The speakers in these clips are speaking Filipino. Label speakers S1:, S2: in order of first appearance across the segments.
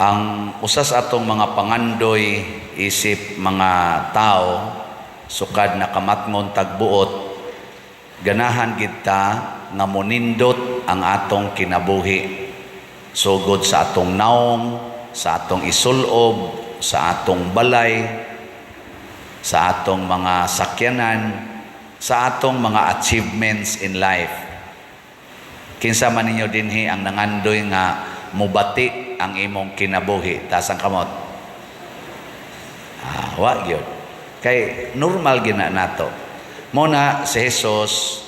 S1: Ang usas atong mga pangandoy isip mga tao sukad na kamatngon tagbuot, ganahan kita nga monindot ang atong kinabuhi sugod sa atong naong, sa atong isulob, sa atong balay, sa atong mga sakyanan, sa atong mga achievements in life. Kinsa man ninyo dinhi ang nangandoy nga mubati ang imong kinabuhi, tasang kamot. Wa gyud. Kay normal gina nato. Muna si Jesus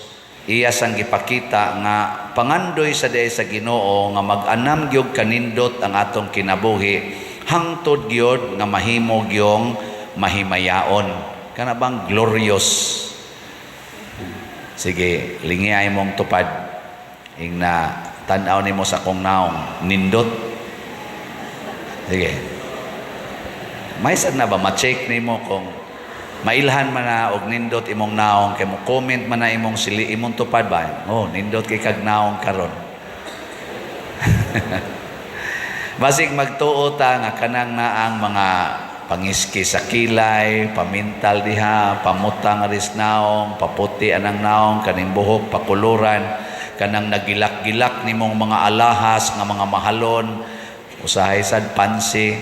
S1: iya sang gipakita nga pangandoy sa diay sa Ginoo nga mag-anam gyud kanindot ang atong kinabuhi hangtod gyud nga mahimo gyung mahimayaon. Kana bang glorious. Sige, lingiay mong tupad. Ingna tan-aw nimo sa kong naong nindot. Sige. May sad na ba ma-check nimo kung mailhan man na og nindot imong naong kay mo comment man na imong sili imong tupad ba? Oh, nindot kay kag naong karon. Basig magtuo ta nga kanang naang mga pangiski sa kilay, pamintal diha, pamutang aris naong, paputi anang naong, kaning buhok pakuluran, kanang nagilak-gilak nimong mga alahas nga mga mahalon, usahay sad pansi,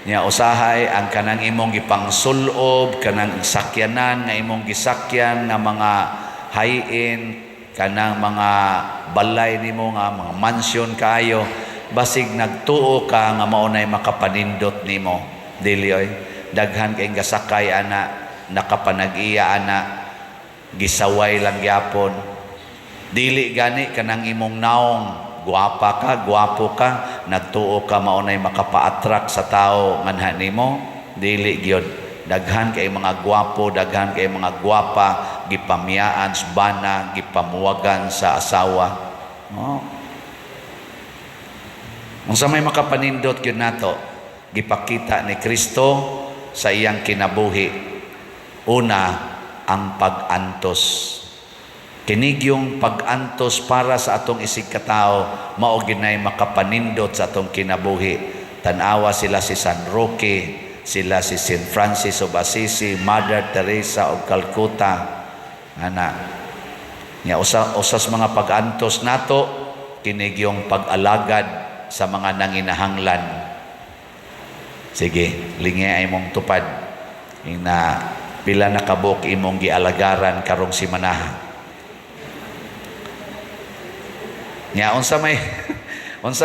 S1: nya usahay ang kanang imong gipangsulob, kanang sakyanan nga imong gisakyan nga mga high-end, kanang mga balay nimo nga mga mansion kayo, basig nagtuo ka nga maunay makapanindot nimo. Dili oy, daghan kay gasakay ana, nakapanag-iya ana, gisaway lang gyapon. Dili gani kanang imong naong guwapa ka, guwapo ka, nagtuo ka maunay makapa-attract sa tao nganha nimo. Dili gyud. Daghan kay mga guwapo, daghan kay mga guwapa gipamiyaan sa bana, gipamuwagan sa asawa. Oh. Unsa may makapanindot gyud nato? Gipakita ni Kristo sa iyang kinabuhi. Una, ang pag-antos. Kinig yung pag-antos para sa atong isig katao, mao ginay makapanindot sa atong kinabuhi. Tanawa sila si San Roque, sila si Saint Francis of Assisi, Mother Teresa of Calcutta. Ana, nya usas mga pag-antos nato, kinig yung pag-alagad sa mga nanginahanglan. Sige, lingi ay mong tupad. Na pila na kabuk imong gialagaran karong simanaha. Nya unsa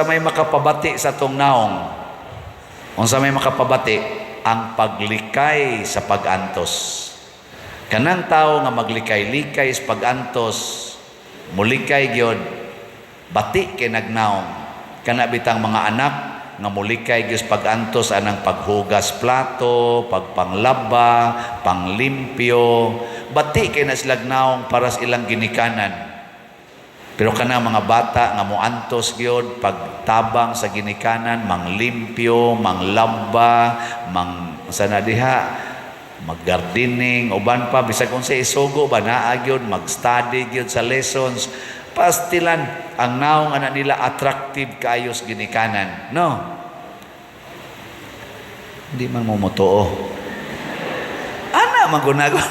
S1: may makapabati sa tong naong. Unsa may makapabati ang paglikay sa pag-antos. Kanang tao nga maglikay-likay sa pag-antos, mulikay gyud bati kay nagnaong. Kana bitang mga anak nga mulikay gyud pag-antos anang paghugas plato, pagpanglaba, panglimpyo, bati kay na sila naong para sa ilang ginikanan. Pero kana mga bata nga muantos gyud pagtabang sa ginikanan, manglimpyo, manglaba, sana diha maggardening, uban pa bisag unsa isugo ba naa gyud mag-study gyud sa lessons. Pastilan ang naong anak nila attractive kaayos ginikanan, no? Hindi man mo motoo. Ana magunagon.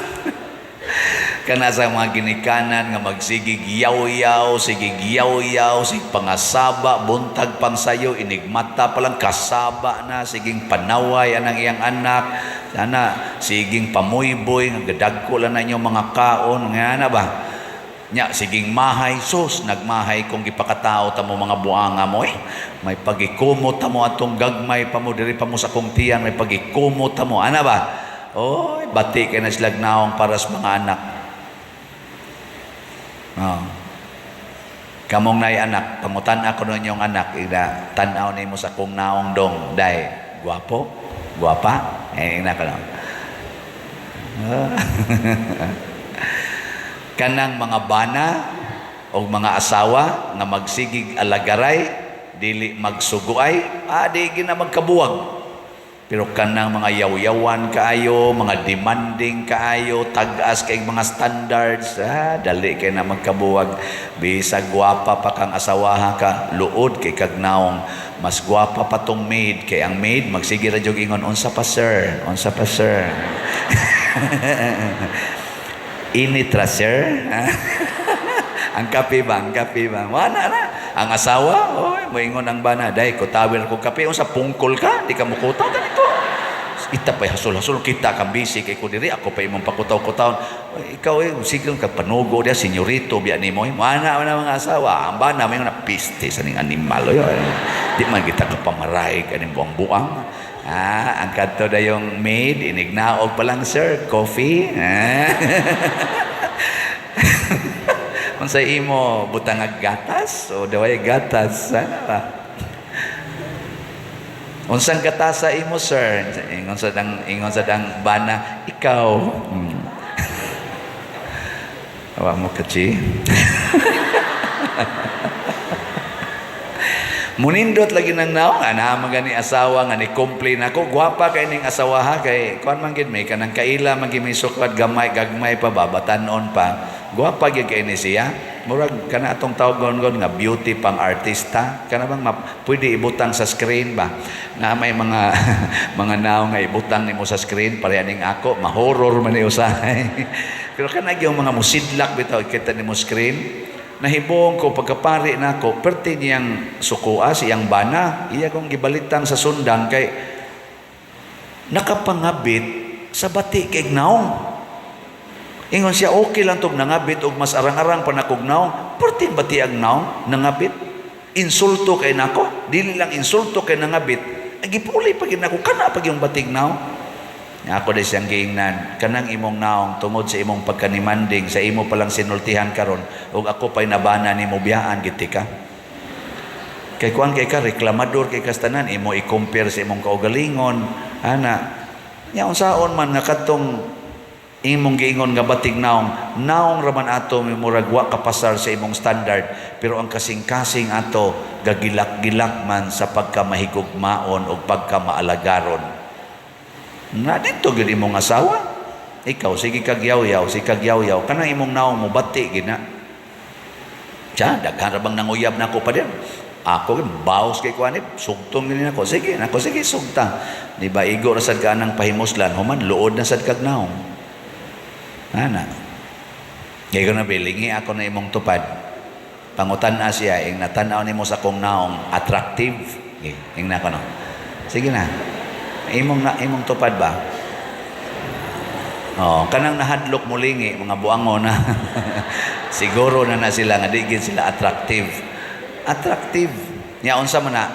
S1: Kana sa mga ginikanan nga magsigig yaw-yaw, sigig yaw-yaw, sig pangasaba, buntag pang sayo, inigmata pa lang kasaba na, siging panaway anang iyang anak, sana siging pamuyboy, nga gadagko lang na inyong mga kaon, nga na ba? Nya siging mahay sus nagmahay kung gipakatao ta mo mga buanga mo may pagikumot ta mo atong gagmay pa mo diri pa mo sa kong tiyan may pagikumot ta mo ana ba oy bati kay na sila naong para sa mga anak. Kamong nay anak pamutan ako nun yung anak ida tan-aw nimo sa kong naong dong day guwapo guwapa ina ka lang. Kanang mga bana o mga asawa nga magsigig alagaray dili magsuguay di gina magkabuwag. Pero kanang mga yaw-yawan kaayo, mga demanding kaayo, tag-as kay mga standards, dali kay na magkabuwag. Bisag gwapa pa kang asawaha ka, luod kay kag naong mas gwapa pa tong maid kay ang maid magsige ra jud ingon unsa pa sir, unsa pa sir. Init ra sir. Ang kape ba, wala na. Ang asawa, oy, moingon ang bana, day ko tawel ko kape, unsa pungkol ka, di ka mukutaw ganito. Ita pa hasol-hasol kita kang busy kay ko diri, ako pa imong pakutaw-kutaw. Ikaw sige ka panugo dia senyorito biya nimo. Mana man mga asawa, ang bana may na piste sa ning animal yo. Di man kita ka pamaray kaning buang-buang. Ang kadto dayong maid inignaog pa lang sir, coffee. Unsa imo butang gatas o daway gatas sana ba? Unsang gatasa imo sir? Ingon sa dang bana ikaw. Awa mo kachi. Munindot lagi nang naong ana magani asawa nga ni complain ako gwapa kay ning asawa ha kay kuan man gid may kanang kaila man gid may sukat gamay gagmay pa babatanon pa. Gwapa gyud kay ni siya. Murag kana atong tawgon nga beauty pang artista. Kana bang pwede ibutang sa screen ba? Na may mga mga naong nga ibutang nimo sa screen pareha ning ako, ma-horror man ni usahay. Pero kana gyud mga musidlak bitaw kita nimo screen. Nahibong ko pagkapari nako, perti niyang sukua siyang bana. Iya kong gibalitang sa sundan kay nakapangabit sa bati kay naong. Ingon siya, okay lang itong nangabit o mas arang-arang pa nakugnaw. Perting bati ang naong nangabit. Insulto kay nako. Dili lang insulto kay nangabit. Agipuli pag nako, kana pag yung batig naong. Ako din siyang giingnan. Kanang imong naong tungod sa imong pagkanimanding, sa imo palang sinultihan karon ug ako pa'y nabana ni mo biyaan, giti ka. Kay kuan kay ka, reklamador kay kastanan, imo i-compare sa imong kaugalingon. Ana, nya unsaon man nga katong imong giingon nga batig naong raman ato muragwa kapasar sa imong standard, pero ang kasing-kasing ato gagilak-gilak man sa pagkamahigugmaon o pagkamaalagaron. Na dito gid imong asawa, ikaw sige kagyaw-yaw, si kagyaw-yaw kanang imong naong mo bati gina. Siya daghan ra bang nanguyab nako pa din. Ako baos kay kuan sugtong din ako. Sige sugta. Di ba igo ra sad ka nang pahimuslan, human luod na sad kag naong. Ana. Ngay ko na bilingi ako na imong tupad. Pangutan-a siya, ing natanaw nimo sa kong naong attractive. Ing na ko no. Sige na. Imong tupad ba? Kanang nahadlok mulingi mga buangon na. Siguro na sila nga di gid sila attractive. Attractive. Nya unsa man na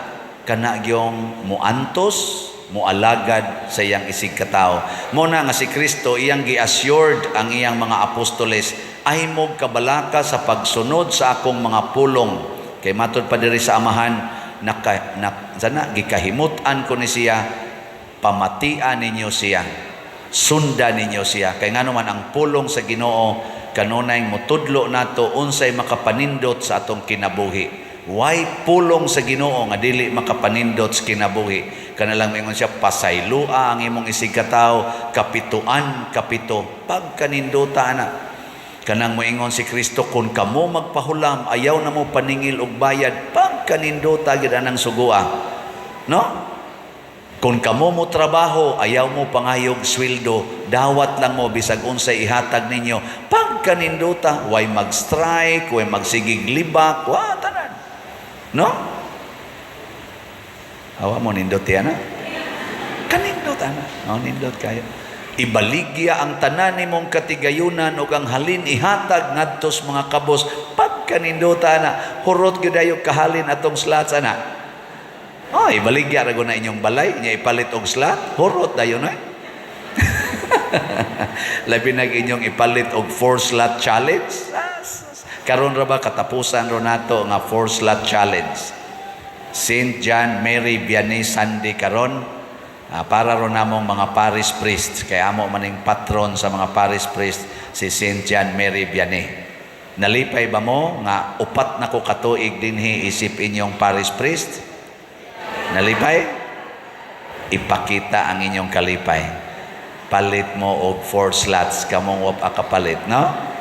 S1: kana gyong muantos mualagad sa iyang isig katao. Muna nga si Kristo iyang gi-assured ang iyang mga apostoles ay mo kabalaka sa pagsunod sa akong mga pulong. Kay matud pa diri sa amahan gikahimutan ko ni siya, pamatian ninyo siya, sundan ninyo siya. Kay ngano man ang pulong sa Ginoo kanunay mutudlo nato unsay makapanindot sa atong kinabuhi. Why pulong sa Ginoo nga dili makapanindot sa kinabuhi? Kanalang mingon siya, pasaylua ang imong isig katao, kapito, pagkanindota na. Kanang moingon si Kristo, kung kamo magpahulam, ayaw na mo paningil og bayad, pagkanindota gid anang sugua. No? Kung kamo mo trabaho, ayaw mo pangayog sweldo, dawat lang mo bisag unsay ihatag ninyo, pagkanindota, way mag-strike, way magsigig libak, tanan. No? Awa mo nindot yan na? Kanindot ana. Nindot kayo. Ibaligya ang tanan nimong katigayunan o ang halin ihatag ngadtos mga kabos. Pagkanindot ana, hurot gyud kahalin atong slots ana. Ibaligya ra na inyong balay, nya ipalit og slot, hurot dayon na. Labi nag inyong ipalit og 4-slot challenge. Karon ra ba katapusan ro nato nga 4-slot challenge. St. John Mary Vianney Sunday karon para ro namong mga parish priest, kay amo maning patron sa mga parish priest si St. John Mary Vianney. Nalipay ba mo nga upat na ko katuig dinhi isip inyong parish priest? Nalipay? Ipakita ang inyong kalipay. Palit mo og 4 slots kamong wap akapalit, no?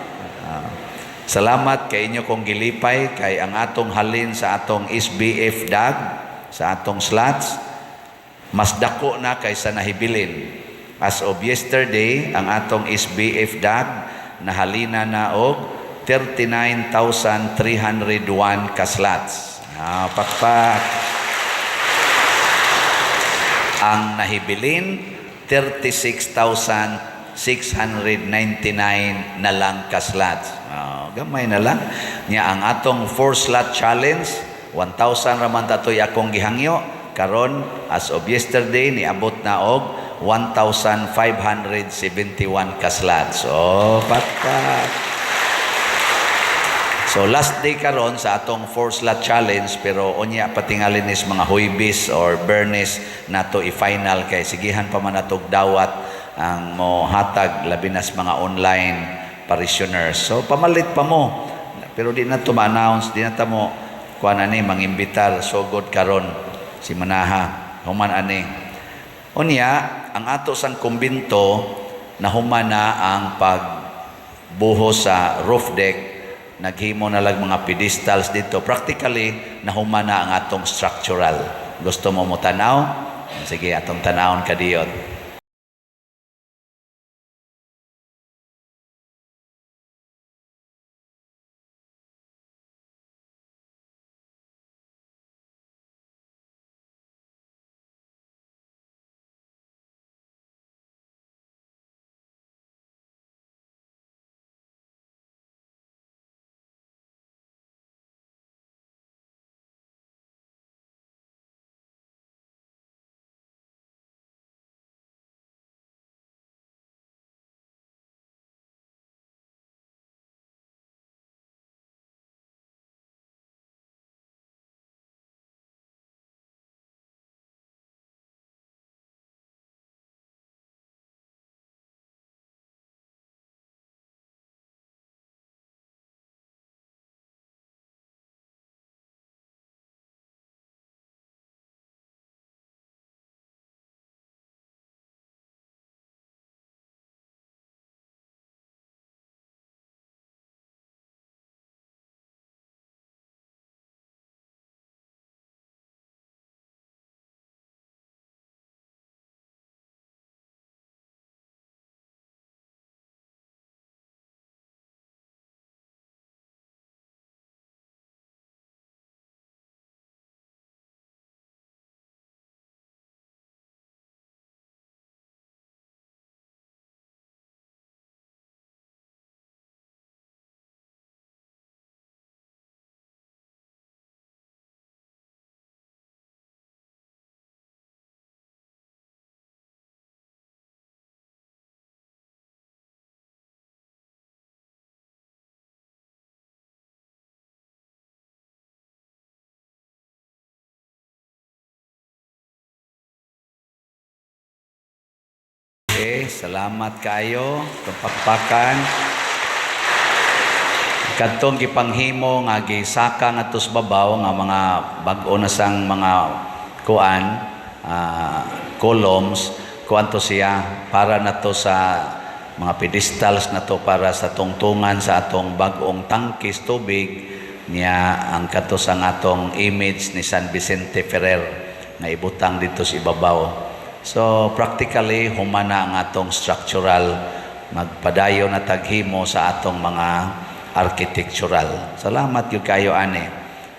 S1: Salamat kay inyo kong gilipay kay ang atong halin sa atong SBF DAG sa atong slots. Mas dako na kaysa nahibilin. As of yesterday, ang atong SBF DAG nahalina na og 39,301 ka slots. Pakpak. Ang nahibilin, 36,699 na lang ka slots. Gamay na lang. Nya ang atong 4-slot challenge, 1,000 raman tatoy akong gihangyo. Karon, as of yesterday, niabot na og 1,571 ka slots. Pakpak. So last day karon sa atong 4-slot challenge, pero unya patingalin is mga huibis or bernes nato i-final kay sigihan pa man natog dawat ang mo hatag labinas mga online parishioners. So pamalit pa mo. Pero di na to ma-announce, di na ta mo kuan ani mangimbitar sugod karon si Manaha human ani. Unya ang ato sang kumbinto na humana ang pagbuhos sa roof deck. Naghimo na lang mga pedestals dito. Practically, nahuman na ang atong structural. Gusto mo tanaw? Sige, atong tanawon kadiyot. Okay, salamat kayo. Kapakpakan. Kadtong gipanghimo nga gisaka ngadto sa babaw nga mga bag-o na sang mga kuan, columns, kuan to siya para nato sa mga pedestals nato para sa tungtungan sa atong bag-ong tangkis tubig niya ang kadto sang atong image ni San Vicente Ferrer nga ibutang dito sa ibabaw. So practically humana ang atong structural magpadayo na taghimo sa atong mga architectural. Salamat gyud kayo ani.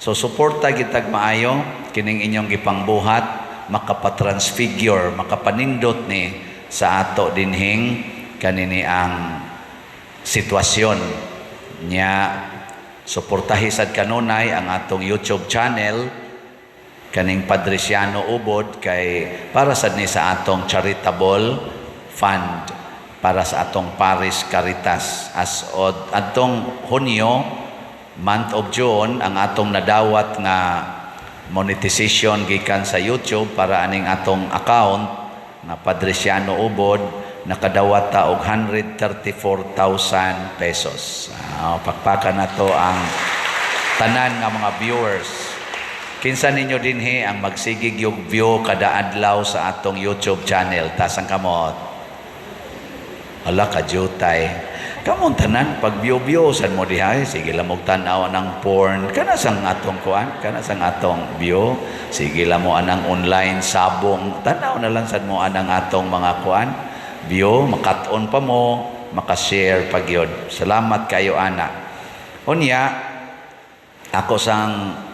S1: So suporta gitag maayo kining inyong gipangbuhat makapatransfigure, makapanindot ni sa ato dinhing kanini ang sitwasyon nya. Suportahi sad kanunay ang atong YouTube channel kaning Padresiano Ubod kay para sad ni sa atong charitable fund para sa atong Paris Caritas. As od atong Hunyo, month of June, ang atong nadawat nga monetization gikan sa YouTube para aning atong account na Padresiano Ubod nakadawat ta og 134,000 pesos. Pakpakan na to ang tanan nga mga viewers. Kinsa ninyo dinhi ang magsigig yung view kada adlaw sa atong YouTube channel? Tasang kamot. Ala ka jutay. Kamong tanan pag biyo-biyo san mo dihay, sige lang mo tanaw ng porn. Kana sang atong kuan, kana sang atong biyo. Sige lang mo anang online sabong. Tanaw na lang sad mo anang atong mga kuan. Biyo, makat-on pa mo, makashare pag yun. Salamat kayo ana. Unya, ako sang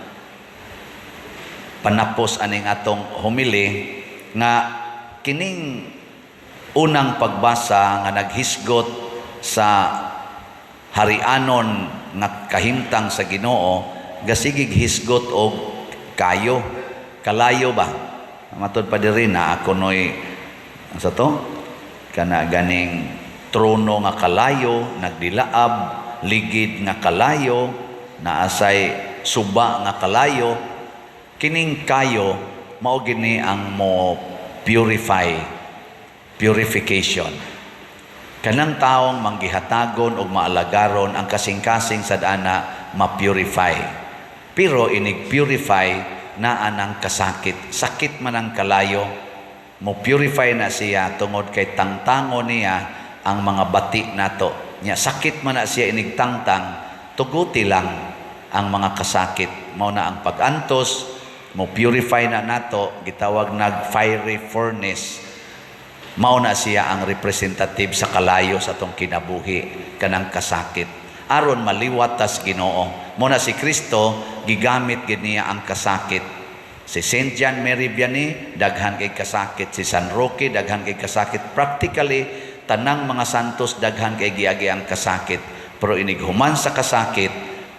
S1: panapos aning atong humili nga kining unang pagbasa nga naghisgot sa harianon nga kahimtang sa Ginoo gasigig hisgot og kayo kalayo ba matod pa diri na ako noy sa to kana ganing trono nga kalayo nagdilaab ligid nga kalayo naasay suba nga kalayo kining kayo mao gini ang mo purification kanang taong manggihatagon o maalagaron ang kasing-kasing sa dana ma-purify. Pero inig-purify na anang kasakit. Sakit man ang kalayo, mo purify na siya tungod kay tangtango niya ang mga bati nato. Nya sakit man na siya inigtangtang, tuguti lang ang mga kasakit. Mao na ang pag-antos, mo purify na nato, gitawag nag fiery furnace. Mao na siya ang representative sa kalayo sa atong kinabuhi kanang kasakit aron maliwat tas Ginoo. Mo na si Kristo gigamit gid niya ang kasakit. Si Saint John Mary Vianney daghan kay kasakit, si San Roque daghan kay kasakit. Practically tanang mga santos daghan kay giagi ang kasakit. Pero inighuman sa kasakit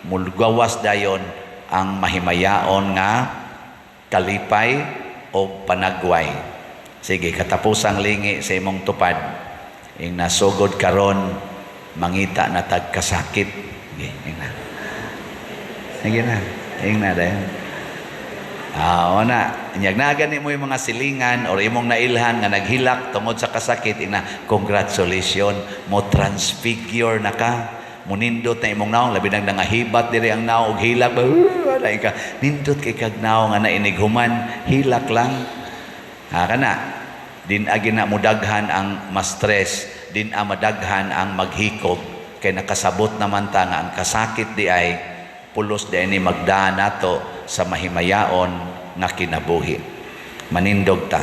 S1: mulgawas dayon ang mahimayaon nga kalipay o panagway. Sige, katapusang lingi sa imong tupad. Ing nasugod karon mangita na tagkasakit. Sige, ing na. Sige na. Ing na dayon. Na. Inyag na gani mo yung mga silingan or imong nailhan nga naghilak tungod sa kasakit. Ing na, congratulations. Mo transfigure na ka. Munindot na imong naong. Labi nang nangahibat diri ang naong. Og hilak ba? Nindot kay kag naong nga nainighuman. Hilak lang. Kana din agi na mudaghan ang ma-stress, din madaghan ang maghikog kay nakasabot naman ta nga ang kasakit di ay pulos di ni magdaan nato sa mahimayaon nga kinabuhi. Manindog ta.